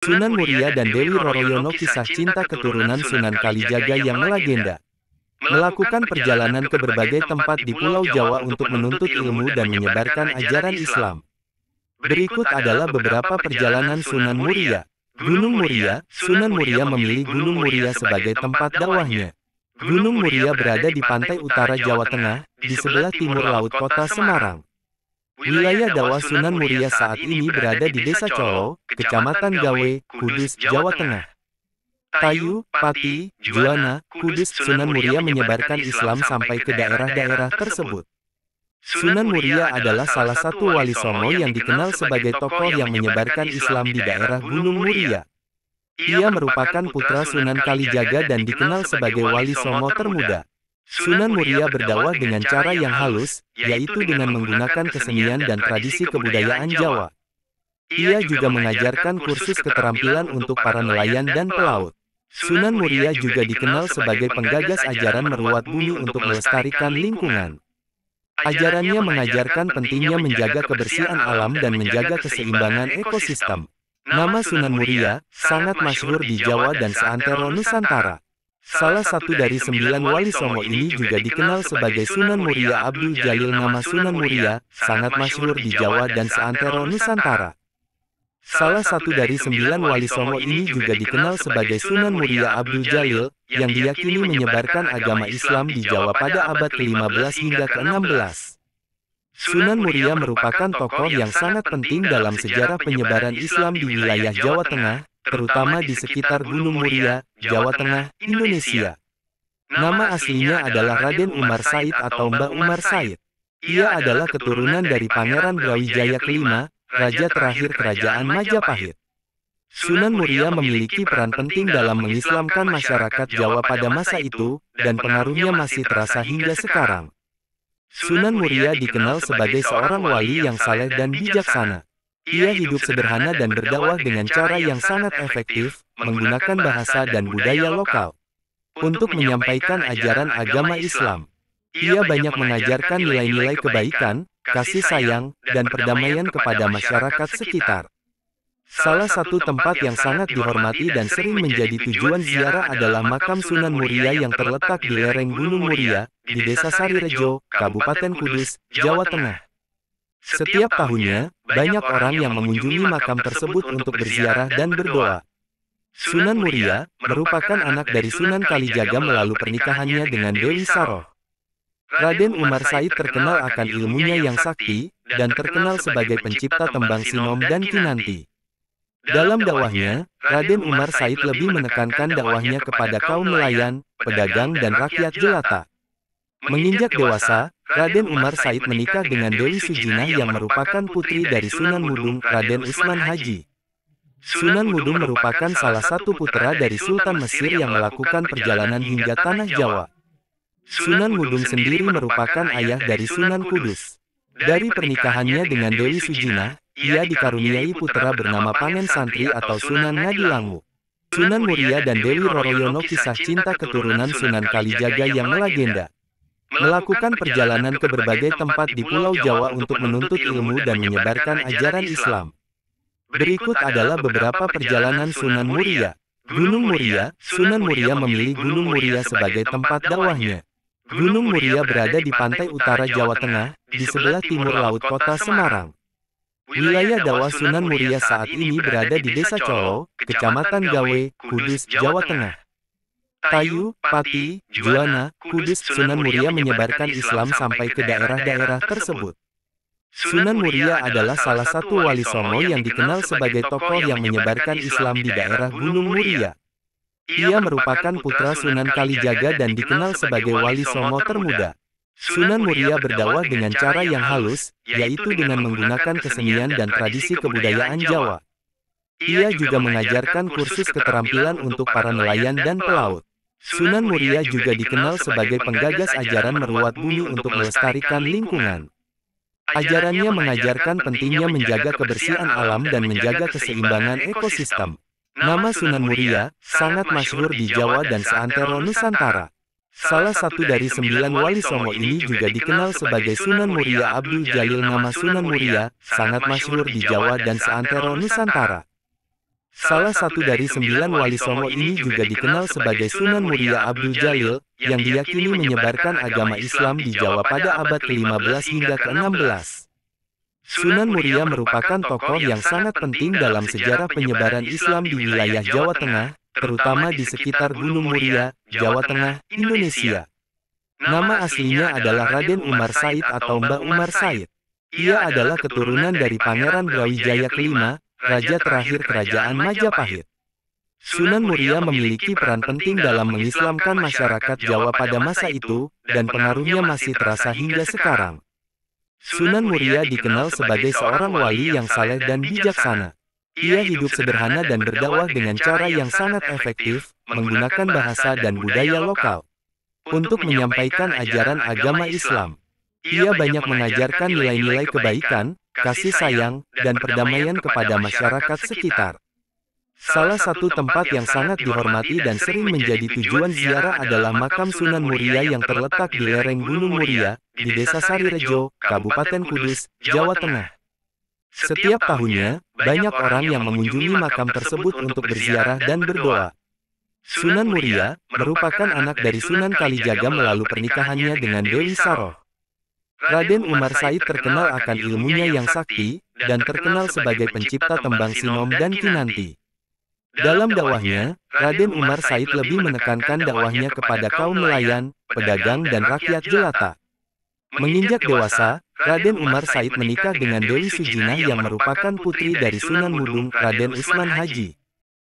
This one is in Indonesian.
Sunan Muria dan Dewi Roroyono, kisah cinta keturunan Sunan Kalijaga yang melegenda. Melakukan perjalanan ke berbagai tempat di Pulau Jawa untuk menuntut ilmu dan menyebarkan ajaran Islam. Berikut adalah beberapa perjalanan Sunan Muria. Gunung Muria. Sunan Muria memilih Gunung Muria sebagai tempat dakwahnya. Gunung Muria berada di pantai utara Jawa Tengah, di sebelah timur laut kota Semarang. Wilayah dakwah Sunan Muria saat ini berada di Desa Colo, Kecamatan Gawe, Kudus, Jawa Tengah. Tayu, Pati, Juwana, Kudus. Sunan Muria menyebarkan Islam sampai ke daerah-daerah tersebut. Sunan Muria adalah salah satu wali Songo yang dikenal sebagai tokoh yang menyebarkan Islam di daerah Gunung Muria. Ia merupakan putra Sunan Kalijaga dan dikenal sebagai wali Songo termuda. Sunan Muria berdakwah dengan cara yang halus, yaitu dengan menggunakan kesenian dan tradisi kebudayaan Jawa. Ia juga mengajarkan kursus keterampilan untuk para nelayan dan pelaut. Sunan Muria juga dikenal sebagai penggagas ajaran merawat bumi untuk melestarikan lingkungan. Ajarannya mengajarkan pentingnya menjaga kebersihan alam dan menjaga keseimbangan ekosistem. Nama Sunan Muria sangat masyhur di Jawa dan seantero Nusantara. Salah satu dari 9 wali Songo ini juga dikenal sebagai Sunan Muria Abdul Jalil. Nama Sunan Muria sangat masyhur di Jawa dan seantero Nusantara. Salah satu dari 9 wali Songo ini juga dikenal sebagai Sunan Muria Abdul Jalil, yang diyakini menyebarkan agama Islam di Jawa pada abad ke-15 hingga ke-16. Sunan Muria merupakan tokoh yang sangat penting dalam sejarah penyebaran Islam di wilayah Jawa Tengah, terutama di sekitar Gunung Muria, Jawa Tengah, Indonesia. Nama aslinya adalah Raden Umar Said atau Mbah Umar Said. Ia adalah keturunan dari Pangeran Brawijaya kelima, raja terakhir Kerajaan Majapahit. Sunan Muria memiliki peran penting dalam mengislamkan masyarakat Jawa pada masa itu, dan pengaruhnya masih terasa hingga sekarang. Sunan Muria dikenal sebagai seorang wali yang saleh dan bijaksana. Ia hidup sederhana dan berdakwah dengan cara yang sangat efektif, menggunakan bahasa dan budaya lokal untuk menyampaikan ajaran agama Islam. Ia banyak mengajarkan nilai-nilai kebaikan, kasih sayang, dan perdamaian kepada masyarakat sekitar. Salah satu tempat yang sangat dihormati dan sering menjadi tujuan ziarah adalah makam Sunan Muria yang terletak di lereng Gunung Muria, di Desa Sarirejo, Kabupaten Kudus, Jawa Tengah. Setiap tahunnya, banyak orang yang mengunjungi makam tersebut untuk berziarah dan berdoa. Sunan Muria merupakan anak dari Sunan Kalijaga melalui pernikahannya dengan Dewi Saroh. Raden Umar Said terkenal akan ilmunya yang sakti, dan terkenal sebagai pencipta tembang Sinom dan Kinanti. Dalam dakwahnya, Raden Umar Said lebih menekankan dakwahnya kepada kaum nelayan, pedagang dan rakyat jelata. Menginjak dewasa, Raden Umar Said menikah dengan Dewi Sujinah yang merupakan putri dari Sunan Mudung, Raden Usman Haji. Sunan Mudung merupakan salah satu putra dari Sultan Mesir yang melakukan perjalanan hingga Tanah Jawa. Sunan Mudung sendiri merupakan ayah dari Sunan Kudus. Dari pernikahannya dengan Dewi Sujinah, ia dikaruniai putra bernama Pangen Santri atau Sunan Ngadilangu. Sunan Muria dan Dewi Roroyono, kisah cinta keturunan Sunan Kalijaga yang melegenda. Melakukan perjalanan ke berbagai tempat di Pulau Jawa untuk menuntut ilmu dan menyebarkan ajaran Islam. Berikut adalah beberapa perjalanan Sunan Muria. Gunung Muria. Sunan Muria memilih Gunung Muria sebagai tempat dakwahnya. Gunung Muria berada di pantai utara Jawa Tengah, di sebelah timur laut kota Semarang. Wilayah dakwah Sunan Muria saat ini berada di Desa Colo, Kecamatan Gawe, Kudus, Jawa Tengah. Tayu, Pati, Juwana, Kudus. Sunan Muria menyebarkan Islam sampai ke daerah-daerah tersebut. Sunan Muria adalah salah satu wali Songo yang dikenal sebagai tokoh yang menyebarkan Islam di daerah Gunung Muria. Ia merupakan putra Sunan Kalijaga dan dikenal sebagai wali Songo termuda. Sunan Muria berdakwah dengan cara yang halus, yaitu dengan menggunakan kesenian dan tradisi kebudayaan Jawa. Ia juga mengajarkan kursus keterampilan untuk para nelayan dan pelaut. Sunan Muria juga dikenal sebagai penggagas ajaran merawat bumi untuk melestarikan lingkungan. Ajarannya mengajarkan pentingnya menjaga kebersihan alam dan menjaga keseimbangan ekosistem. Nama Sunan Muria sangat masyhur di Jawa dan seantero Nusantara. Salah satu dari 9 wali Songo ini juga dikenal sebagai Sunan Muria Abdul Jalil. Nama Sunan Muria sangat masyhur di Jawa dan seantero Nusantara. Salah satu dari 9 wali Songo ini juga dikenal sebagai Sunan Muria Abdul Jalil, yang diyakini menyebarkan agama Islam di Jawa pada abad ke-15 hingga ke-16. Sunan Muria merupakan tokoh yang sangat penting dalam sejarah penyebaran Islam di wilayah Jawa Tengah, terutama di sekitar Gunung Muria, Jawa Tengah, Indonesia. Nama aslinya adalah Raden Umar Said atau Mbah Umar Said. Ia adalah keturunan dari Pangeran Brawijaya kelima, raja terakhir Kerajaan Majapahit. Sunan Muria memiliki peran penting dalam mengislamkan masyarakat Jawa pada masa itu, dan pengaruhnya masih terasa hingga sekarang. Sunan Muria dikenal sebagai seorang wali yang saleh dan bijaksana. Ia hidup sederhana dan berdakwah dengan cara yang sangat efektif, menggunakan bahasa dan budaya lokal untuk menyampaikan ajaran agama Islam. Ia banyak mengajarkan nilai-nilai kebaikan, kasih sayang, dan perdamaian kepada masyarakat sekitar. Salah satu tempat yang sangat dihormati dan sering menjadi tujuan ziarah adalah makam Sunan Muria yang terletak di lereng Gunung Muria, di Desa Sarirejo, Kabupaten Kudus, Jawa Tengah. Setiap tahunnya, banyak orang yang mengunjungi makam tersebut untuk berziarah dan berdoa. Sunan Muria merupakan anak dari Sunan Kalijaga melalui pernikahannya dengan Dewi Saroh. Raden Umar Said terkenal akan ilmunya yang sakti, dan terkenal sebagai pencipta tembang sinom dan kinanti. Dalam dakwahnya, Raden Umar Said lebih menekankan dakwahnya kepada kaum nelayan, pedagang dan rakyat jelata. Menginjak dewasa, Raden Umar Said menikah dengan Dewi Sujinah yang merupakan putri dari Sunan Mudung, Raden Usman Haji.